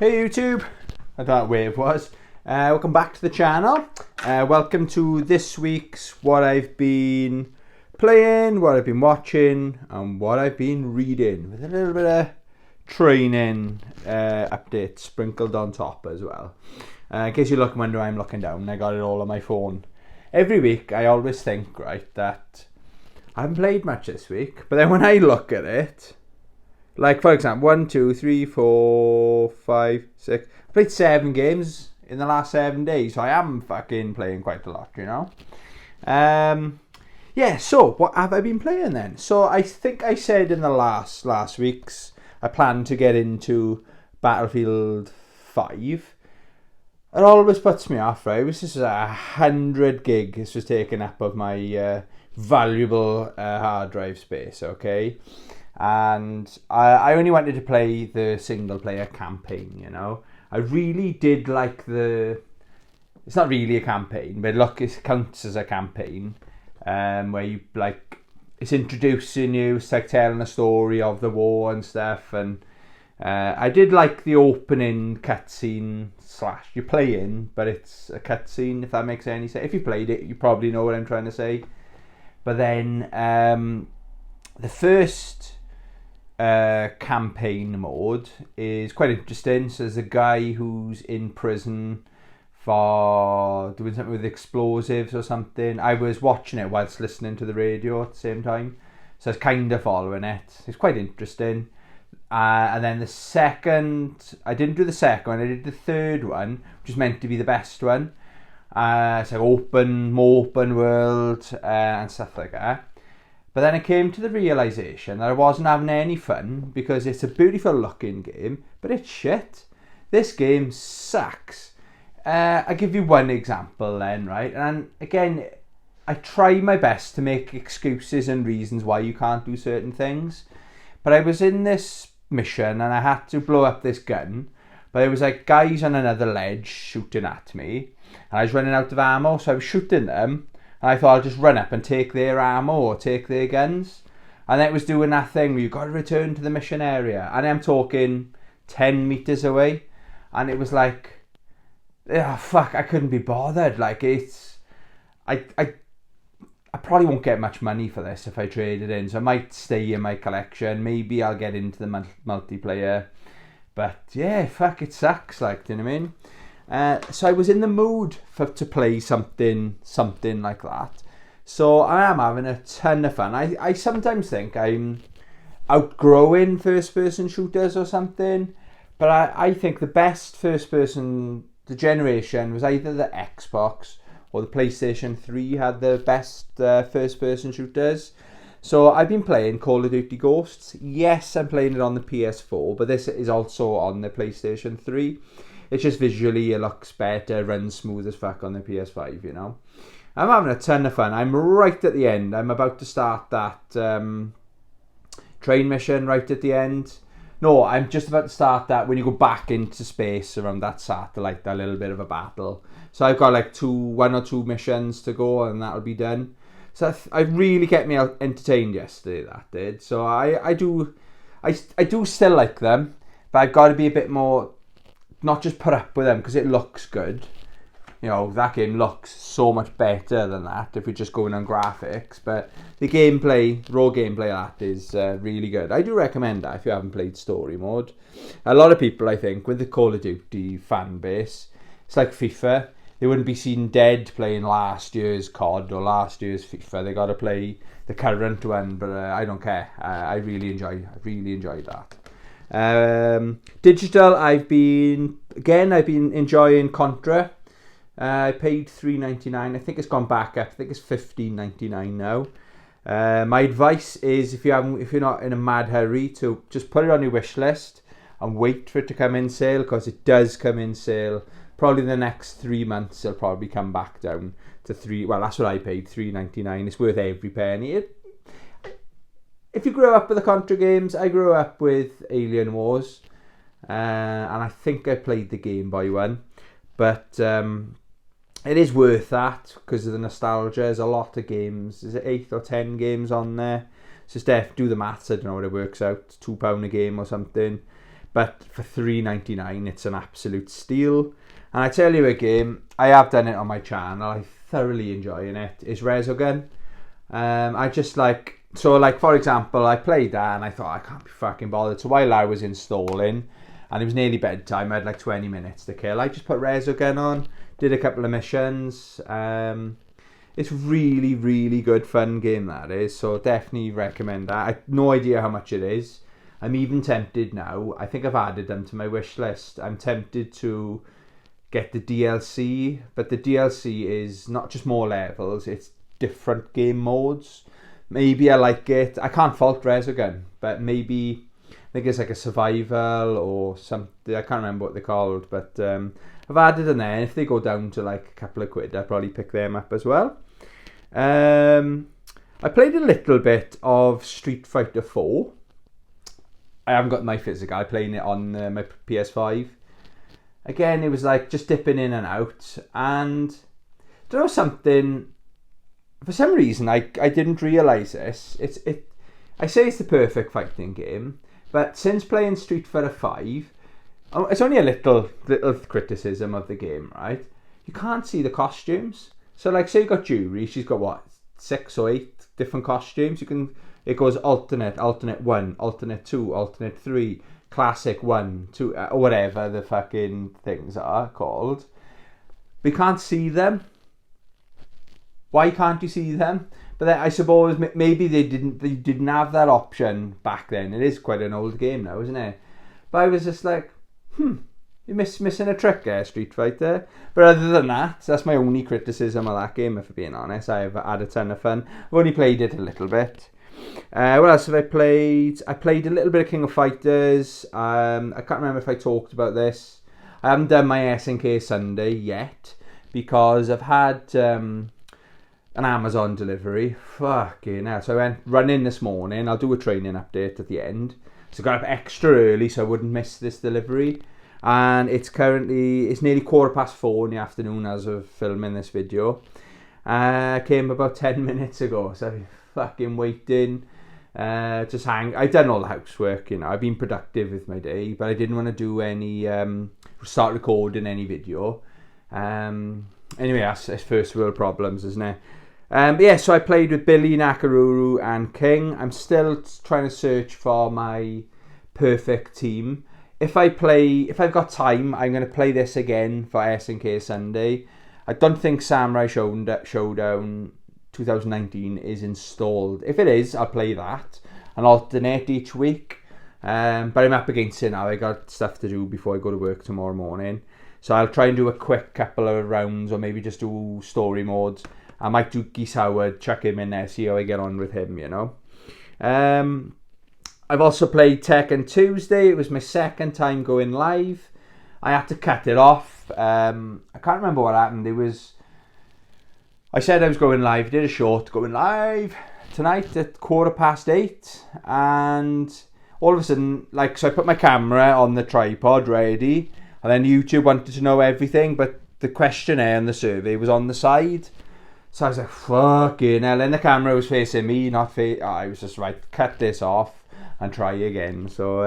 Hey YouTube, I don't know what wave was. Welcome back to the channel. Welcome to this week's what I've been playing, what I've been watching, and what I've been reading, with a little bit of training updates sprinkled on top as well. In case you're wondering why I'm looking down, I got it all on my phone. Every week I always think, right, that I haven't played much this week, but then when I look at it, like, for example, 1, 2, 3, 4, 5, 6. I played 7 games in the last 7 days, so I am fucking playing quite a lot, you know? Yeah, so what have I been playing then? So I think I said in the last week's, I plan to get into Battlefield 5. It always puts me off, right? This is 100 gig. This was taken up of my valuable hard drive space, okay? And I only wanted to play the single player campaign, you know. I really did like it's not really a campaign, but look, it counts as a campaign, where you, like, it's introducing you, it's like telling a story of the war and stuff. And I did like the opening cutscene / you're playing, but it's a cutscene, if that makes any sense. If you played it, you probably know what I'm trying to say. But then the first campaign mode is quite interesting. So there's a guy who's in prison for doing something with explosives or something. I was watching it whilst listening to the radio at the same time, so I was kind of following it. It's quite interesting. And then the second, I didn't do the second one, I did the third one, which is meant to be the best one. It's like more open world and stuff like that. But then I came to the realisation that I wasn't having any fun, because it's a beautiful looking game, but it's shit. This game sucks. I'll give you one example then, right? And again, I try my best to make excuses and reasons why you can't do certain things. But I was in this mission and I had to blow up this gun, but there was like guys on another ledge shooting at me, and I was running out of ammo, so I was shooting them. And I thought I'll just run up and take their ammo or take their guns. And it was doing that thing where you've got to return to the mission area. And I'm talking 10 metres away. And it was like, oh, fuck, I couldn't be bothered. Like, I probably won't get much money for this if I trade it in. So I might stay in my collection. Maybe I'll get into the multiplayer. But yeah, fuck, it sucks. Like, do you know what I mean? So I was in the mood to play something like that. So I am having a ton of fun. I sometimes think I'm outgrowing first-person shooters or something. But I think the best first-person, the generation, was either the Xbox or the PlayStation 3 had the best first-person shooters. So I've been playing Call of Duty Ghosts. Yes, I'm playing it on the PS4, but this is also on the PlayStation 3. It's just visually, it looks better, runs smooth as fuck on the PS5, you know. I'm having a ton of fun. I'm right at the end. I'm about to start that train mission right at the end. No, I'm just about to start that when you go back into space around that satellite, that little bit of a battle. So I've got like 1 or 2 missions to go, and that'll be done. So I really kept me entertained yesterday, that did. So I do still like them, but I've got to be a bit more, not just put up with them because it looks good. You know, that game looks so much better than that if we're just going on graphics. But the gameplay, raw gameplay of that is really good. I do recommend that if you haven't played story mode. A lot of people, I think, with the Call of Duty fan base, it's like FIFA. They wouldn't be seen dead playing last year's COD or last year's FIFA. They got to play the current one, but I don't care. I really enjoyed that. Digital, I've been enjoying Contra. I paid $3.99. I think it's gone back up. I think it's $15.99 now. My advice is, if you're not in a mad hurry, to just put it on your wish list and wait for it to come in sale, because it does come in sale. Probably in the next 3 months, it'll probably come back down to $3. Well, that's what I paid, $3.99. It's worth every penny. If you grew up with the Contra games, I grew up with Alien Wars, and I think I played the Game Boy one, but it is worth that because of the nostalgia. There's a lot of games. Is it 8 or 10 games on there? So Steph, do the maths. I don't know what it works out. £2 a game or something. but for $3.99 it's an absolute steal. And I tell you a game, I have done it on my channel, I thoroughly enjoying it, is Resogun. I just like, so like for example, I played that and I thought I can't be fucking bothered. So while I was installing and it was nearly bedtime, I had like 20 minutes to kill, I just put Resogun on, did a couple of missions. It's really, really good fun game that is, so definitely recommend that. I have no idea how much it is. I'm even tempted now, I think I've added them to my wish list, I'm tempted to get the DLC, but the DLC is not just more levels, it's different game modes. Maybe I like it, I can't fault Resogun, but maybe, I think it's like a survival or something, I can't remember what they're called, but I've added them there, and if they go down to like a couple of quid, I'll probably pick them up as well. I played a little bit of Street Fighter 4. I haven't got my physical, I'm playing it on my PS5. Again, it was like just dipping in and out, and I don't know, something, for some reason I didn't realise this. I say it's the perfect fighting game, but since playing Street Fighter 5, it's only a little criticism of the game, right? You can't see the costumes. So like, say you got Yuri, she's got what, 6 or 8 different costumes. It goes alternate 1, alternate 2, alternate 3, classic 1, 2, or whatever the fucking things are called. We can't see them. Why can't you see them? But then, I suppose maybe they didn't have that option back then. It is quite an old game now, isn't it? But I was just like, you're missing a trick there, Street Fighter. But other than that, that's my only criticism of that game, if I'm being honest. I've had a ton of fun. I've only played it a little bit. What else have I played? I played a little bit of King of Fighters. I can't remember if I talked about this. I haven't done my SNK Sunday yet, because I've had an Amazon delivery. Fucking hell. So I went running this morning. I'll do a training update at the end. So I got up extra early so I wouldn't miss this delivery. And it's nearly 4:15 in the afternoon as of filming this video. Came about 10 minutes ago, so I've fucking waiting. I've done all the housework, you know. I've been productive with my day, but I didn't want to do any start recording any video. Anyway, that's first world problems, isn't it? But yeah, so I played with Billy, Nakaruru and King. I'm still trying to search for my perfect team. If I've got time, I'm going to play this again for SNK Sunday. I don't think Samurai Showdown 2019 is installed. If it is, I'll play that and alternate each week. But I'm up against it now. I got stuff to do before I go to work tomorrow morning. So I'll try and do a quick couple of rounds, or maybe just do story modes. I might do Geese Howard, chuck him in there, see how I get on with him, you know. I've also played Tekken Tuesday. It was my second time going live. I had to cut it off. I can't remember what happened. I said I was going live, did a short, going live tonight at 8:15. And all of a sudden, so I put my camera on the tripod ready. And then YouTube wanted to know everything, but the questionnaire and the survey was on the side. So I was like, fucking hell. And the camera was facing me, I was just right, cut this off and try again. So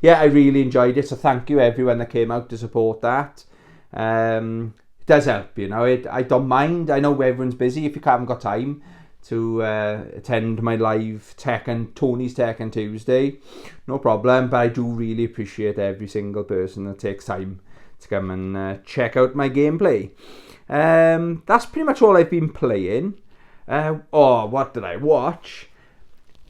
yeah, I really enjoyed it. So thank you everyone that came out to support that. It does help, you know. I don't mind. I know everyone's busy. If you haven't got time to attend my live Tony's Tekken Tuesday, no problem. But I do really appreciate every single person that takes time to come and check out my gameplay. That's pretty much all I've been playing. What did I watch?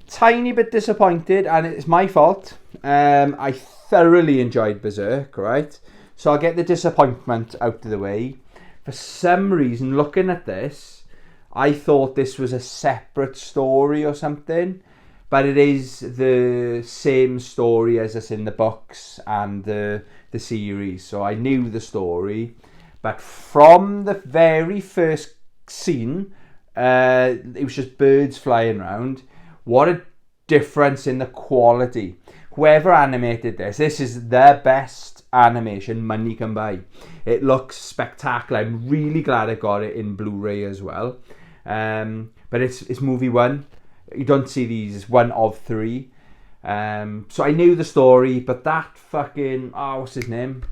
Tiny bit disappointed, and it's my fault. I thoroughly enjoyed Berserk, right? So I'll get the disappointment out of the way. For some reason, looking at this, I thought this was a separate story or something, but it is the same story as it's in the books and the series. So I knew the story, but from the very first scene, it was just birds flying around. What a difference in the quality. Whoever animated this is the best animation money can buy. It looks spectacular. I'm really glad I got it in Blu-ray as well. But it's movie 1. You don't see these. It's 1 of 3. So I knew the story, but that fucking, what's his name?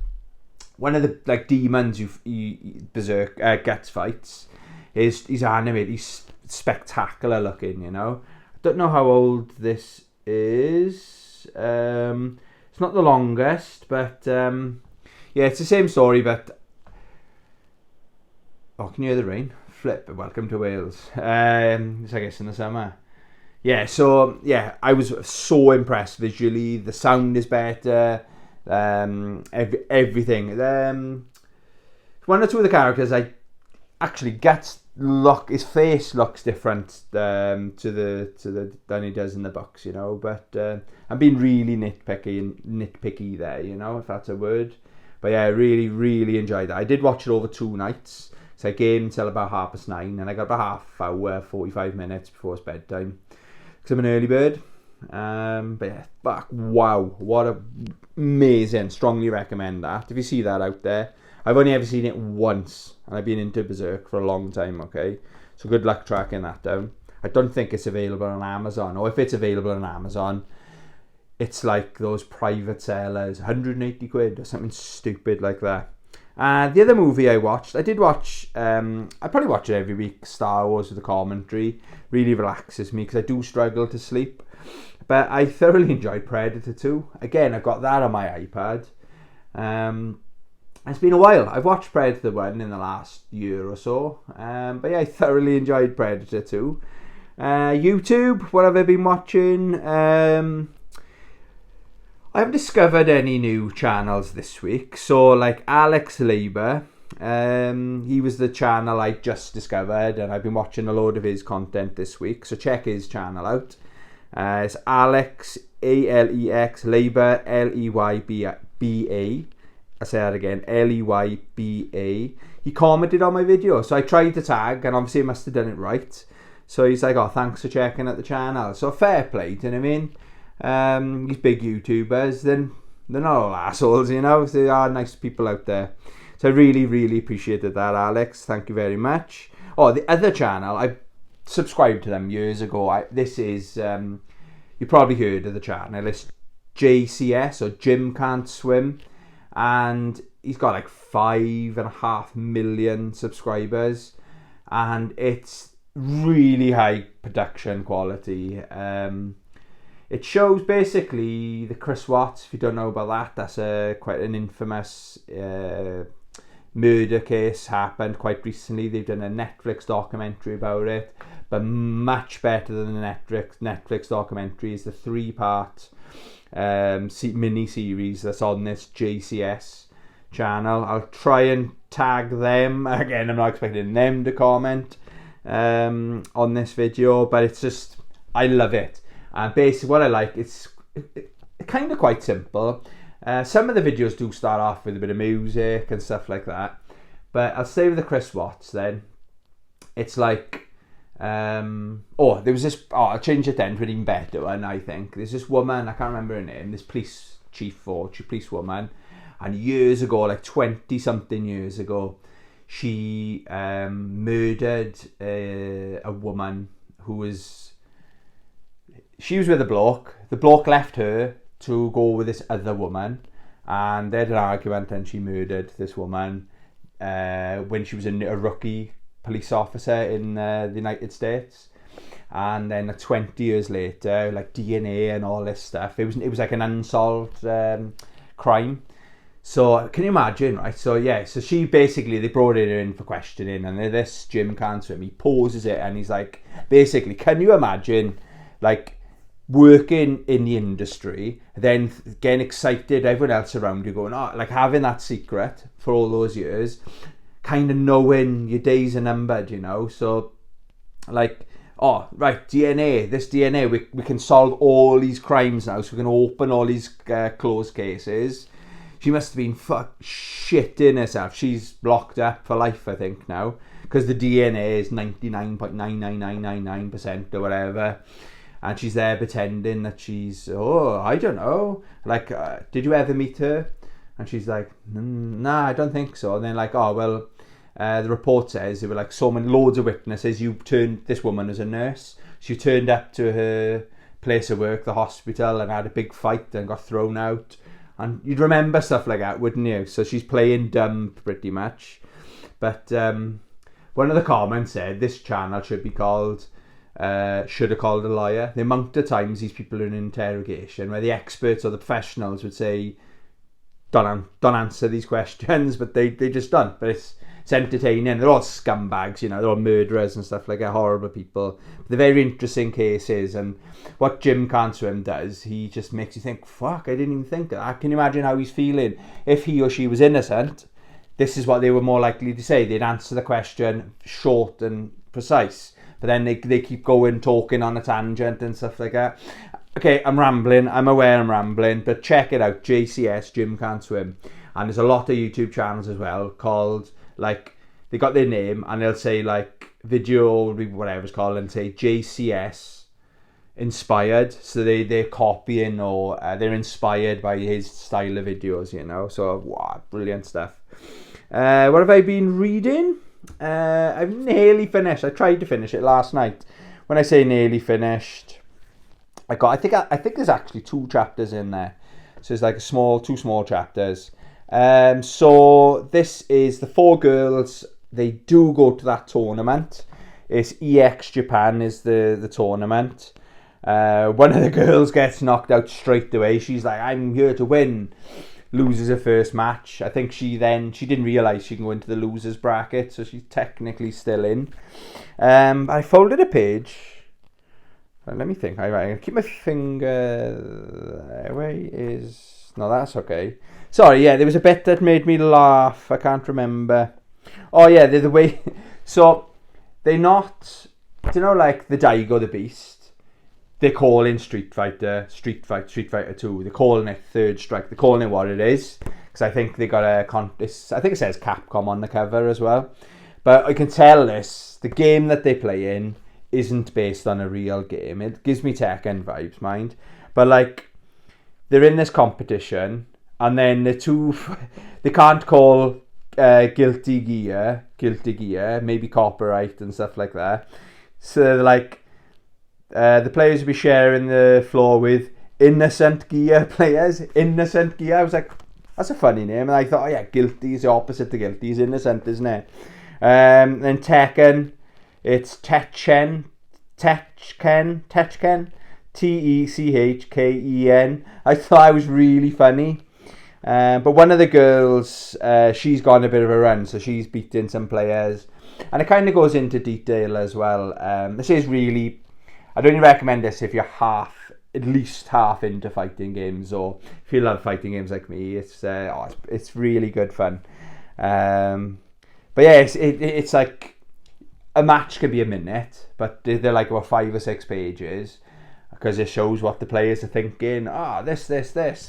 One of the like demons Berserk Guts fights. He's animated. He's spectacular looking, you know. I don't know how old this is. It's not the longest, but yeah, it's the same story. But can you hear the rain? Flip. Welcome to Wales. It's I guess in the summer. Yeah, so yeah, I was so impressed visually. The sound is better. Everything. One or two of the characters, actually his face looks different to the than he does in the books, you know. But I'm being really nitpicky there, you know, if that's a word. But yeah, I really, really enjoyed it. I did watch it over 2 nights. So I came until about 9:30, and I got about half hour, 45 minutes before it's bedtime. Because I'm an early bird. But yeah, wow, what a amazing. Strongly recommend that. If you see that out there, I've only ever seen it once, and I've been into Berserk for a long time, okay? So good luck tracking that down. I don't think it's available on Amazon, or if it's available on Amazon, it's like those private sellers, 180 quid or something stupid like that. The other movie I did watch, I probably watch it every week, Star Wars with the commentary. Really relaxes me because I do struggle to sleep. But I thoroughly enjoyed Predator 2. Again, I've got that on my iPad. It's been a while. I've watched Predator 1 in the last year or so. But yeah, I thoroughly enjoyed Predator 2. YouTube, what have I been watching? I haven't discovered any new channels this week. So like Alex Labour, he was the channel I just discovered, and I've been watching a load of his content this week. So check his channel out. It's Alex, Alex, Labour, Leyba. I say that again, Leyba. He commented on my video, so I tried to tag, and obviously he must have done it right. So he's like, thanks for checking out the channel. So fair play, do you know what I mean? These big YouTubers, they're not all assholes, you know. They are nice people out there. So I really, really appreciated that, Alex. Thank you very much. The other channel, I subscribed to them years ago. This is, you probably heard of the channel. It's JCS, or Jim Can't Swim. And he's got like 5.5 million subscribers. And it's really high production quality. It shows basically the Chris Watts. If you don't know about that, that's quite an infamous murder case, happened quite recently. They've done a Netflix documentary about it, but much better than the Netflix documentary is the 3-part mini series that's on this JCS channel. I'll try and tag them again. I'm not expecting them to comment on this video, but it's just, I love it. And basically what I like, it's kind of quite simple. Some of the videos do start off with a bit of music and stuff like that, but I'll stay with the Chris Watts then. It's like, there was this, I'll change it then to an even better one, I think. There's this woman, I can't remember her name, this police chief or police woman, and years ago, like 20-something years ago, she murdered a woman who was, she was with a bloke. The bloke left her to go with this other woman, and they had an argument, and she murdered this woman when she was a rookie police officer in the United States. And then 20 years later, like DNA and all this stuff, it was like an unsolved crime. So can you imagine, right? So yeah, so she basically, they brought her in for questioning, and this Jim Can't Swim, he pauses it, and he's like, basically, can you imagine like working in the industry, then getting excited, everyone else around you going, like having that secret for all those years, kind of knowing your days are numbered, you know. So like, right, DNA, this DNA, we can solve all these crimes now, so we can open all these closed cases. She must have been shitting herself. She's locked up for life, I think, now, because the DNA is 99.99999% or whatever. And she's there pretending that she's, I don't know. Like, did you ever meet her? And she's like, nah, I don't think so. And then like, the report says there were like loads of witnesses. You turned, this woman as a nurse. She turned up to her place of work, the hospital, and had a big fight and got thrown out. And you'd remember stuff like that, wouldn't you? So she's playing dumb pretty much. But one of the comments said this channel should be called Should Have Called a Lawyer. The amount of times these people are in interrogation where the experts or the professionals would say, don't answer these questions, but they just don't. But it's entertaining. They're all scumbags, you know, they're all murderers and stuff like that, horrible people. But they're very interesting cases, and what Jim Can't Swim does, he just makes you think, fuck, I didn't even think of that. Can you imagine how he's feeling? If he or she was innocent, this is what they were more likely to say. They'd answer the question short and precise, but then they keep going, talking on a tangent and stuff like that. Okay, I'm rambling. I'm aware I'm rambling, but check it out. JCS, Jim Can't Swim. And there's a lot of YouTube channels as well called, like, they got their name and they'll say, like, video, whatever it's called, and say JCS inspired. So they're copying or they're inspired by his style of videos, you know. So, wow, brilliant stuff. What have I been reading? I've nearly finished. I tried to finish it last night. When I say nearly finished, I think there's actually 2 chapters in there. So it's like two small chapters. So this is the 4 girls. They do go to that tournament. It's EX Japan is the tournament. One of the girls gets knocked out straight away. She's like, I'm here to win. Loses her first match. I think she didn't realise she can go into the losers bracket, so she's technically still in. I folded a page. Let me think. I keep my finger. Where is? No, that's okay. Sorry, yeah, there was a bit that made me laugh. I can't remember. Oh yeah, they're the way. So they're not. Do you know, like the Daigo the Beast? They're calling Street Fighter 2. They're calling it Third Strike. They're calling it what it is, because I think they got a contest. I think it says Capcom on the cover as well. But I can tell the game that they play in isn't based on a real game. It gives me Tekken vibes, mind. But like, they're in this competition, and then they can't call Guilty Gear, maybe copyright and stuff like that. So they're like, the players will be sharing the floor with Innocent Gear players. Innocent Gear. I was like, that's a funny name. And I thought, oh yeah, Guilty is the opposite to Guilty. Is Innocent, isn't it? Then Tekken. It's Techken, Techken, Techken. I thought it was really funny. But one of the girls, she's gone a bit of a run, so she's beaten some players. And it kind of goes into detail as well. This is really, I'd only recommend this if you're at least half into fighting games, or if you love fighting games like me. It's really good fun. But yeah, it's like, a match can be a minute, but they're like about 5 or 6 pages, because it shows what the players are thinking. This,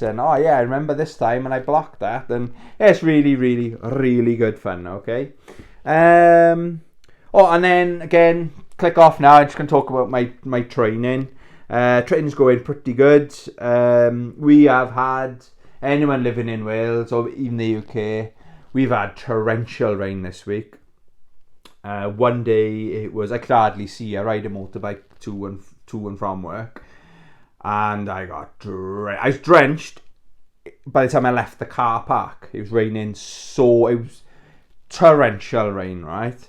and yeah, I remember this time and I blocked that, and yeah, it's really, really, really good fun. Okay. And then again, click off now. I'm just gonna talk about my training. Training's going pretty good. We have had, anyone living in Wales or even the UK, we've had torrential rain this week. One day it was, I could hardly see. I ride a motorbike to and from work, and I was drenched by the time I left the car park. It was raining, so it was torrential rain, right?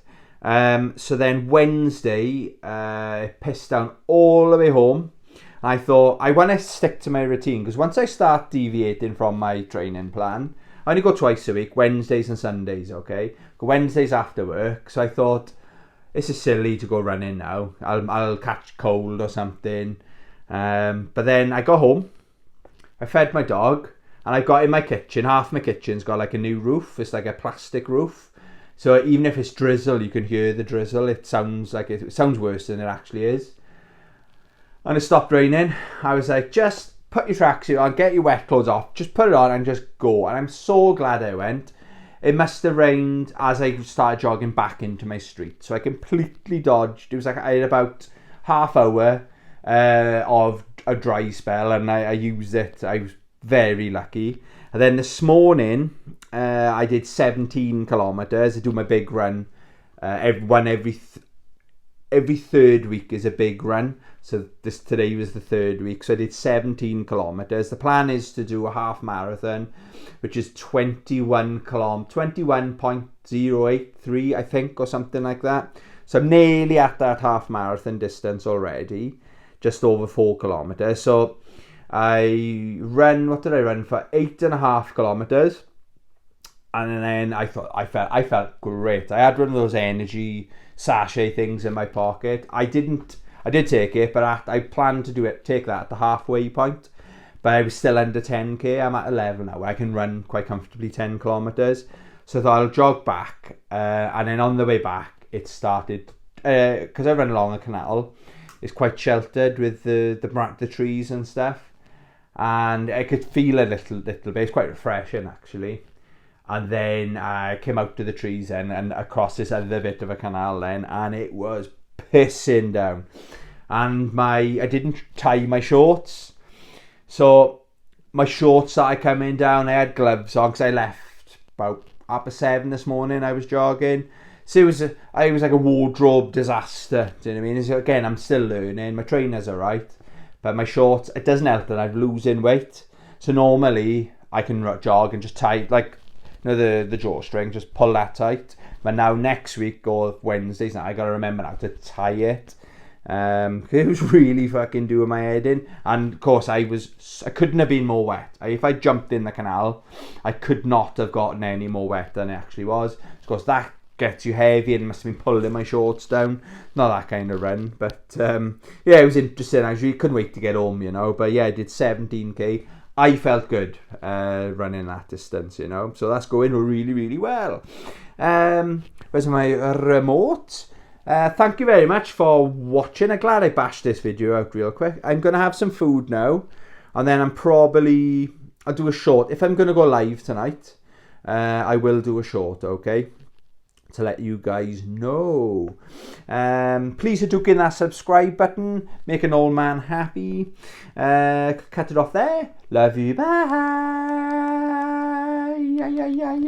So then Wednesday, it pissed down all the way home. And I thought, I want to stick to my routine, because once I start deviating from my training plan, I only go twice a week, Wednesdays and Sundays, okay? Go Wednesdays after work. So I thought, this is silly to go running now. I'll catch cold or something. But then I got home, I fed my dog, and I got in my kitchen. Half my kitchen's got like a new roof. It's like a plastic roof. So even if it's drizzle, you can hear the drizzle. It sounds worse than it actually is. And it stopped raining. I was like, just put your tracksuit on, get your wet clothes off, just put it on and just go. And I'm so glad I went. It must have rained as I started jogging back into my street. So I completely dodged. It was like I had about half hour of a dry spell, and I used it. I was very lucky. And then this morning, I did 17 kilometres. I do my big run, every every third week is a big run. So today was the third week. So I did 17 kilometers. The plan is to do a half marathon, which is 21.083, I think, or something like that. So I'm nearly at that half marathon distance already, just over 4 kilometers. So I ran, what did I run for? 8.5 kilometers. And then I felt great. I had one of those energy sachet things in my pocket. I did take it, but I planned to take that at the halfway point. But I was still under 10k. I'm at 11 now. I can run quite comfortably 10 kilometers. So I thought I'll jog back, and then on the way back, it started, because I run along a canal. It's quite sheltered with the trees and stuff, and I could feel a little bit. It's quite refreshing actually. And then I came out to the trees and across this other bit of a canal then, and it was pissing down. And I didn't tie my shorts. So my shorts started coming down. I had gloves on because I left about 7:30 this morning. I was jogging. So it was like a wardrobe disaster. Do you know what I mean? Again, I'm still learning. My trainer's all right. But my shorts, it doesn't help that I'm losing weight. So normally I can jog and just tie, like, the drawstring, just pull that tight. But now next week or Wednesdays, I gotta remember now to tie it. It was really fucking doing my head in. And of course I couldn't have been more wet. If I jumped in the canal, I could not have gotten any more wet than it actually was. Of course that gets you heavy and must have been pulling my shorts down. Not that kind of run, but yeah, it was interesting actually. Couldn't wait to get home, But yeah, I did 17k. I felt good running that distance, So that's going really, really well. Where's my remote? Thank you very much for watching. I'm glad I bashed this video out real quick. I'm going to have some food now. And then I'll do a short. If I'm going to go live tonight, I will do a short, okay? To let you guys know. Please do click that subscribe button. Make an old man happy. Cut it off there. Love you. Bye.